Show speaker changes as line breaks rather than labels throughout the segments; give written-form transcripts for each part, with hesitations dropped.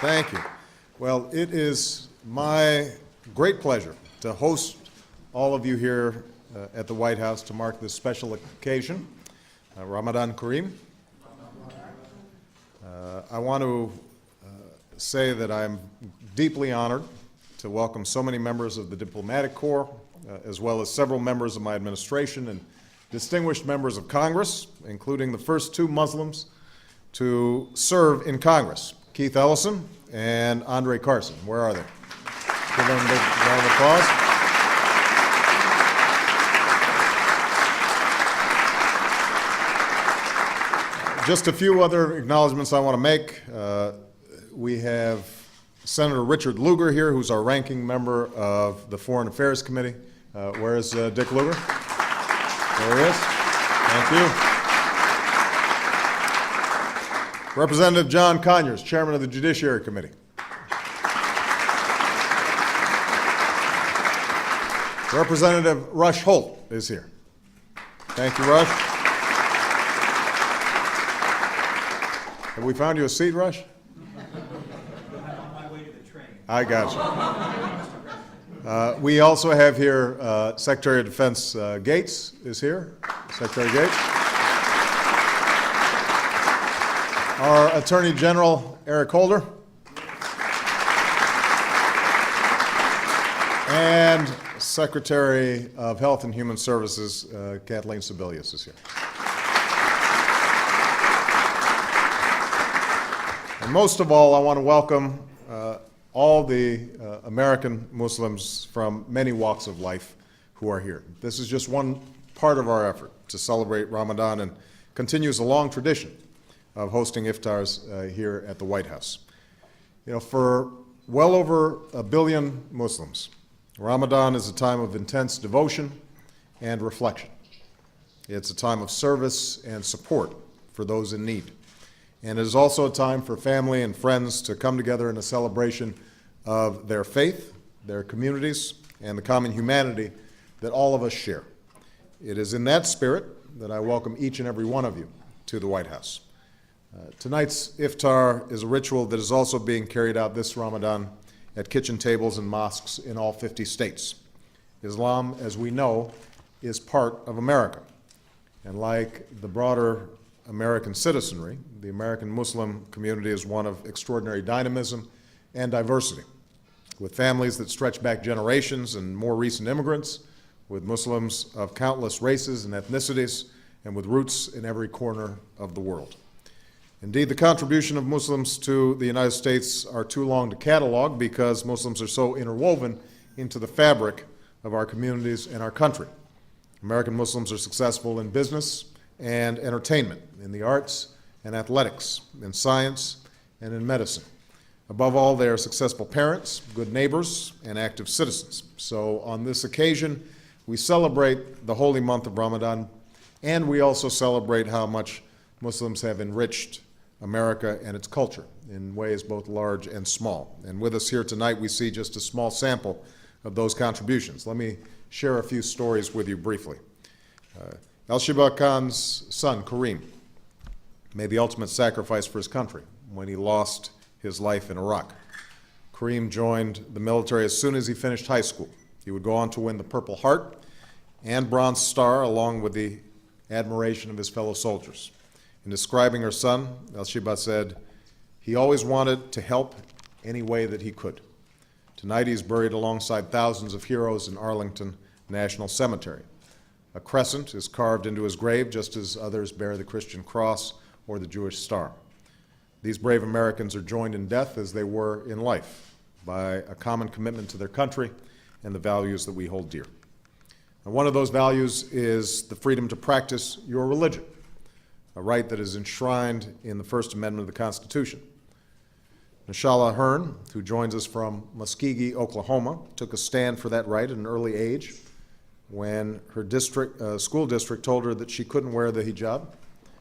Thank you. Well, it is my great pleasure to host all of you here at the White House to mark this special occasion, Ramadan Kareem. I want to say that I'm deeply honored to welcome so many members of the Diplomatic Corps, as well as several members of my administration and distinguished members of Congress, including the first two Muslims to serve in Congress, Keith Ellison and Andre Carson. Where are they? Give them a big round of applause. Just a few other acknowledgments I want to make. We have Senator Richard Lugar here, who's our ranking member of the Foreign Affairs Committee. Where is Dick Lugar? There he is. Thank you. Representative John Conyers, Chairman of the Judiciary Committee. Representative Rush Holt is here. Thank you, Rush. Have we found you a seat, Rush?
I'm on my way to the train.
I got you. We also have here Secretary of Defense Gates is here. Secretary Gates. Our Attorney General Eric Holder. And Secretary of Health and Human Services Kathleen Sebelius is here. And most of all, I want to welcome all the American Muslims from many walks of life who are here. This is just one part of our effort to celebrate Ramadan and continues a long tradition of hosting iftars here at the White House. You know, for well over 1 billion Muslims, Ramadan is a time of intense devotion and reflection. It's a time of service and support for those in need. And it is also a time for family and friends to come together in a celebration of their faith, their communities, and the common humanity that all of us share. It is in that spirit that I welcome each and every one of you to the White House. Tonight's iftar is a ritual that is also being carried out this Ramadan at kitchen tables and mosques in all 50 states. Islam, as we know, is part of America. And like the broader American citizenry, the American Muslim community is one of extraordinary dynamism and diversity, with families that stretch back generations and more recent immigrants, with Muslims of countless races and ethnicities, and with roots in every corner of the world. Indeed, the contribution of Muslims to the United States are too long to catalog because Muslims are so interwoven into the fabric of our communities and our country. American Muslims are successful in business and entertainment, in the arts and athletics, in science and in medicine. Above all, they are successful parents, good neighbors, and active citizens. So on this occasion, we celebrate the holy month of Ramadan, and we also celebrate how much Muslims have enriched America and its culture in ways both large and small. And with us here tonight, we see just a small sample of those contributions. Let me share a few stories with you briefly. Al-Shiba Khan's son, Kareem, made the ultimate sacrifice for his country when he lost his life in Iraq. Kareem joined the military as soon as he finished high school. He would go on to win the Purple Heart and Bronze Star, along with the admiration of his fellow soldiers. In describing her son, Al-Shiba said, he always wanted to help any way that he could. Tonight he's buried alongside thousands of heroes in Arlington National Cemetery. A crescent is carved into his grave, just as others bear the Christian cross or the Jewish star. These brave Americans are joined in death as they were in life by a common commitment to their country and the values that we hold dear. And one of those values is the freedom to practice your religion, a right that is enshrined in the First Amendment of the Constitution. Nishala Hearn, who joins us from Muskogee, Oklahoma, took a stand for that right at an early age when her school district told her that she couldn't wear the hijab.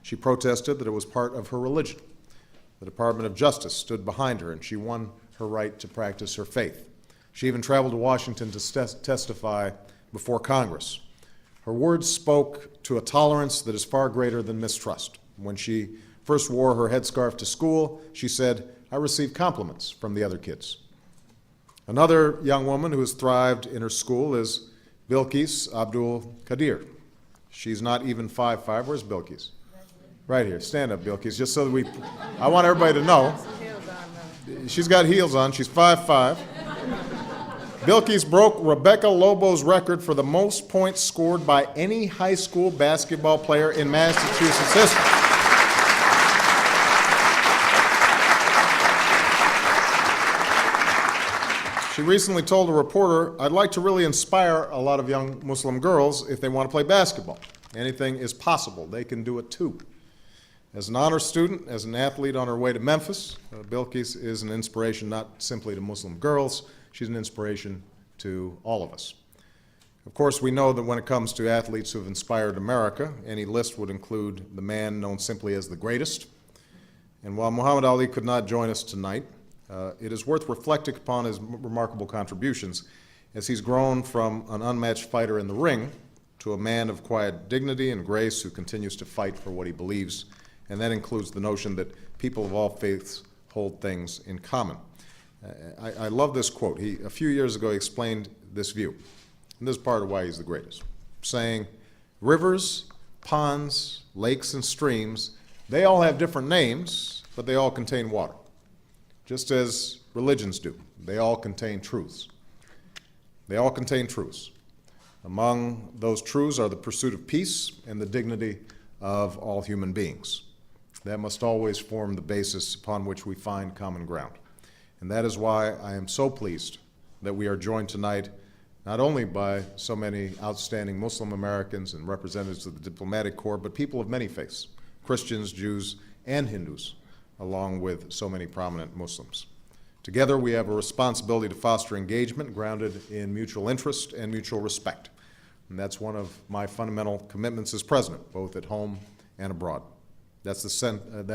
She protested that it was part of her religion. The Department of Justice stood behind her, and she won her right to practice her faith. She even traveled to Washington to testify before Congress. Her words spoke to a tolerance that is far greater than mistrust. When she first wore her headscarf to school, she said, I receive compliments from the other kids. Another young woman who has thrived in her school is Bilquis Abdul Qadir. She's not even 5'5". Where's Bilquis? Right here. Stand up, Bilquis, just so that I want everybody to know. She's got heels on. She's 5'5". Bilquis broke Rebecca Lobo's record for the most points scored by any high school basketball player in Massachusetts history. She recently told a reporter, "I'd like to really inspire a lot of young Muslim girls if they want to play basketball. Anything is possible. They can do it too." As an honor student, as an athlete on her way to Memphis, Bilquis is an inspiration not simply to Muslim girls, she's an inspiration to all of us. Of course, we know that when it comes to athletes who have inspired America, any list would include the man known simply as the greatest. And while Muhammad Ali could not join us tonight, it is worth reflecting upon his remarkable contributions as he's grown from an unmatched fighter in the ring to a man of quiet dignity and grace who continues to fight for what he believes, and that includes the notion that people of all faiths hold things in common. I love this quote. A few years ago, he explained this view, and this is part of why he's the greatest, saying, "Rivers, ponds, lakes, and streams, they all have different names, but they all contain water. Just as religions do. They all contain truths. They all contain truths. Among those truths are the pursuit of peace and the dignity of all human beings. That must always form the basis upon which we find common ground. And that is why I am so pleased that we are joined tonight not only by so many outstanding Muslim Americans and representatives of the diplomatic corps, but people of many faiths, Christians, Jews, and Hindus, along with so many prominent Muslims. Together, we have a responsibility to foster engagement grounded in mutual interest and mutual respect. And that's one of my fundamental commitments as president, both at home and abroad. That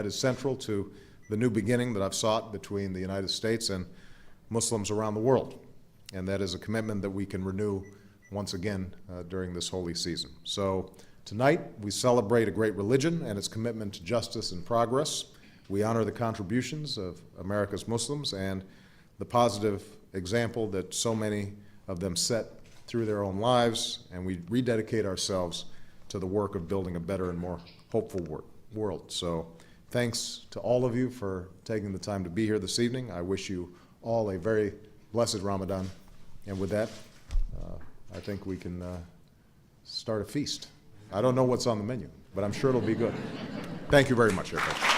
is central to the new beginning that I've sought between the United States and Muslims around the world. And that is a commitment that we can renew once again during this holy season. So tonight, we celebrate a great religion and its commitment to justice and progress. We honor the contributions of America's Muslims and the positive example that so many of them set through their own lives, and we rededicate ourselves to the work of building a better and more hopeful world. So thanks to all of you for taking the time to be here this evening. I wish you all a very blessed Ramadan. And with that, I think we can start a feast. I don't know what's on the menu, but I'm sure it'll be good. Thank you very much, everybody.